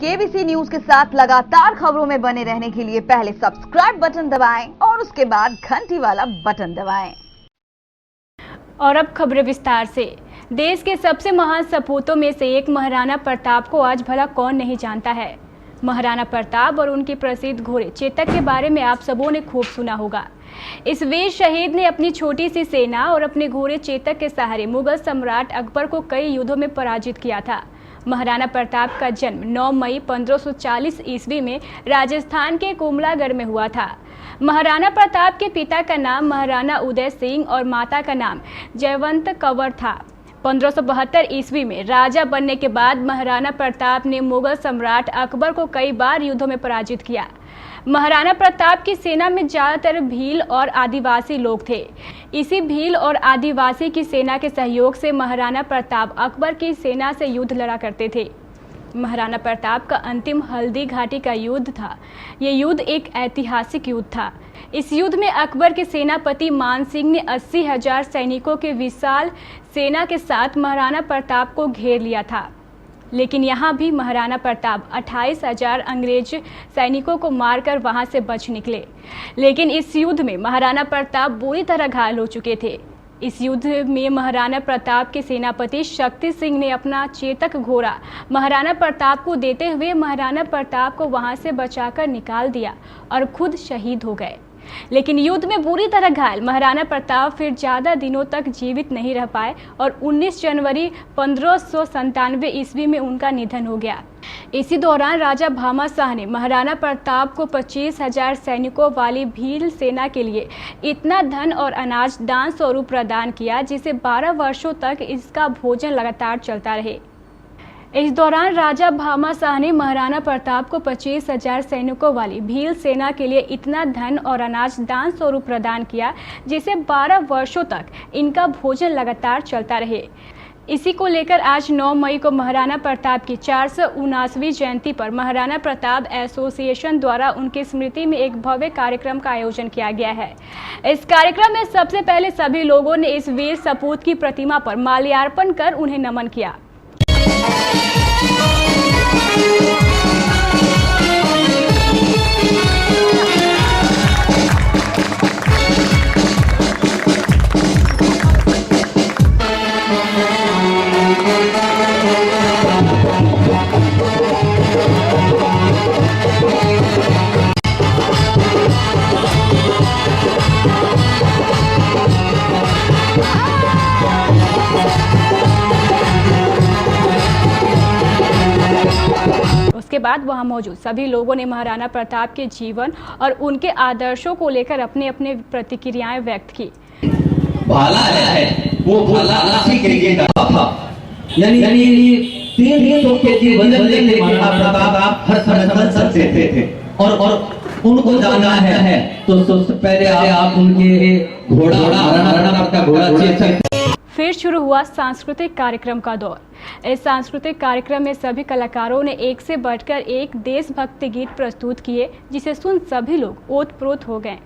KBC news के साथ लगातार खबरों में बने रहने के लिए पहले सब्सक्राइब बटन दबाएं और उसके बाद घंटी वाला बटन दबाएं। और अब खबरें विस्तार से। देश के सबसे महान सपूतों में से एक महाराणा प्रताप को आज भला कौन नहीं जानता है। महाराणा प्रताप और उनके प्रसिद्ध घोड़े चेतक के बारे में आप सबों ने खूब सुना होगा। इस वीर शहीद ने अपनी छोटी सी सेना और अपने घोड़े चेतक के सहारे मुगल सम्राट अकबर को कई युद्धों में पराजित किया था। महाराणा प्रताप का जन्म 9 मई 1540 ईस्वी में राजस्थान के कुंभलागढ़ में हुआ था। महाराणा प्रताप के पिता का नाम महाराणा उदय सिंह और माता का नाम जयवंत कंवर था। 1572 ईस्वी में राजा बनने के बाद महाराणा प्रताप ने मुगल सम्राट अकबर को कई बार युद्धों में पराजित किया। महाराणा प्रताप की सेना में ज़्यादातर भील और आदिवासी लोग थे। इसी भील और आदिवासी की सेना के सहयोग से महाराणा प्रताप अकबर की सेना से युद्ध लड़ा करते थे। महाराणा प्रताप का अंतिम हल्दी घाटी का युद्ध था। ये युद्ध एक ऐतिहासिक युद्ध था। इस युद्ध में अकबर के सेनापति मान सिंह ने 80,000 सैनिकों के विशाल सेना के साथ महाराणा प्रताप को घेर लिया था, लेकिन यहाँ भी महाराणा प्रताप 28,000 अंग्रेज सैनिकों को मारकर वहाँ से बच निकले। लेकिन इस युद्ध में महाराणा प्रताप बुरी तरह घायल हो चुके थे। इस युद्ध में महाराणा प्रताप के सेनापति शक्ति सिंह ने अपना चेतक घोड़ा महाराणा प्रताप को देते हुए महाराणा प्रताप को वहाँ से बचाकर निकाल दिया और खुद शहीद हो गए। लेकिन युद्ध में बुरी तरह घायल महाराणा प्रताप फिर ज़्यादा दिनों तक जीवित नहीं रह पाए और 19 जनवरी 1597 ईस्वी में उनका निधन हो गया। इसी दौरान राजा भामा शाह ने महाराणा प्रताप को 25,000 सैनिकों वाली भील सेना के लिए इतना धन और अनाज दान स्वरूप प्रदान किया जिसे 12 वर्षों तक इसका भोजन लगातार चलता रहे। इस दौरान राजा भामा शाह ने महाराणा प्रताप को 25,000 सैनिकों वाली भील सेना के लिए इतना धन और अनाज दान स्वरूप प्रदान किया जिसे 12 वर्षों तक इनका भोजन लगातार चलता रहे। इसी को लेकर आज 9 मई को महाराणा प्रताप की 479वीं जयंती पर महाराणा प्रताप एसोसिएशन द्वारा उनकी स्मृति में एक भव्य कार्यक्रम का आयोजन किया गया है। इस कार्यक्रम में सबसे पहले सभी लोगों ने इस वीर सपूत की प्रतिमा पर माल्यार्पण कर उन्हें नमन किया। उसके बाद वहां मौजूद सभी लोगों ने महाराणा प्रताप के जीवन और उनके आदर्शों को लेकर अपने अपने प्रतिक्रियाएं व्यक्त की। भाला है वो भाला लाठी गिरगे का था, यानी 300 केजी वजन लेके महाराणा प्रताप हर समय चलते थे और उनको जाना है तो सबसे पहले आप उनके घोड़ा महाराणा प्रताप का घोड़ा चेतक। फिर शुरू हुआ सांस्कृतिक कार्यक्रम का दौर। इस सांस्कृतिक कार्यक्रम में सभी कलाकारों ने एक से बढ़कर एक देशभक्ति गीत प्रस्तुत किए जिसे सुन सभी लोग ओतप्रोत हो गए।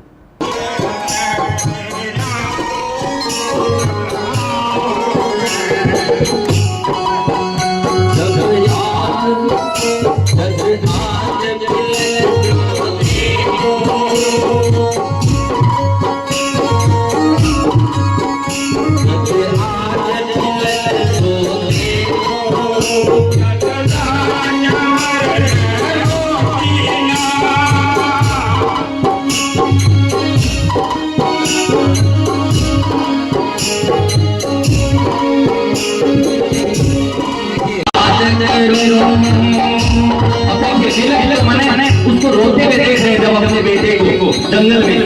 मैंने उसको रोते हुए देख रहे जब अपने बेटे को जंगल में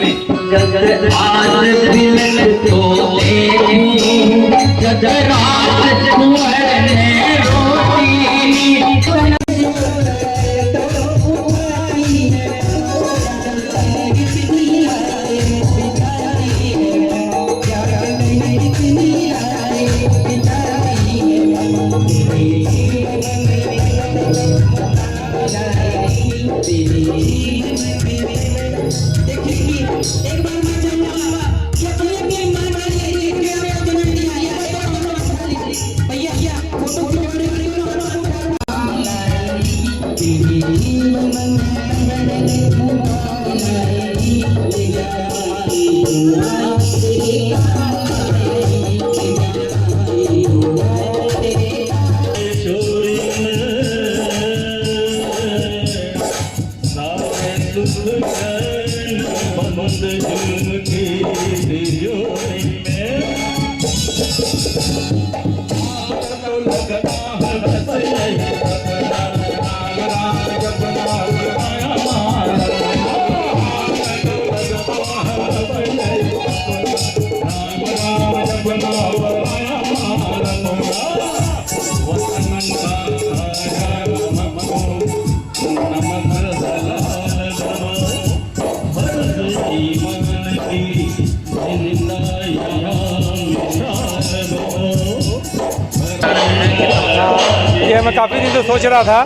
ये मैं काफ़ी दिन से सोच रहा था,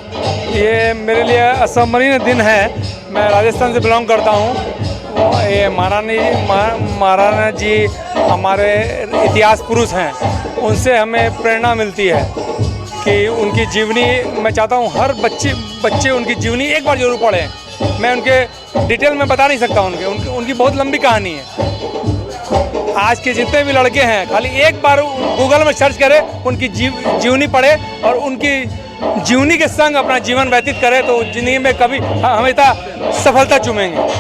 ये मेरे लिए असंभवनीय दिन है। मैं राजस्थान से बिलोंग करता हूँ। ये महाराणा जी हमारे इतिहास पुरुष हैं, उनसे हमें प्रेरणा मिलती है कि उनकी जीवनी, मैं चाहता हूँ हर बच्चे उनकी जीवनी एक बार जरूर पढ़ें। मैं उनके डिटेल में बता नहीं सकता, उनकी बहुत लंबी कहानी है। आज के जितने भी लड़के हैं, खाली एक बार गूगल में सर्च करें, उनकी जीवनी पढ़े और उनकी जीवनी के संग अपना जीवन व्यतीत करें, तो जिंदगी में कभी हमेशा सफलता चूमेंगे।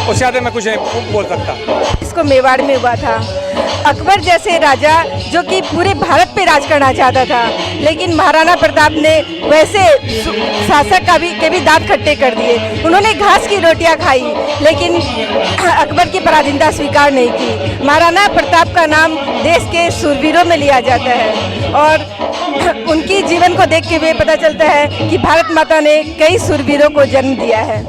उससे ज़्यादा मैं कुछ नहीं बोल सकता। इसको मेवाड़ में हुआ था। अकबर जैसे राजा जो कि पूरे भारत पे राज करना चाहता था, लेकिन महाराणा प्रताप ने वैसे शासक के भी दांत खट्टे कर दिए। उन्होंने घास की रोटियां खाई, लेकिन अकबर की पराधीनता स्वीकार नहीं की। महाराणा प्रताप का नाम देश के शूरवीरों में लिया जाता है और उनकी जीवन को देख के भी पता चलता है कि भारत माता ने कई शूरवीरों को जन्म दिया है।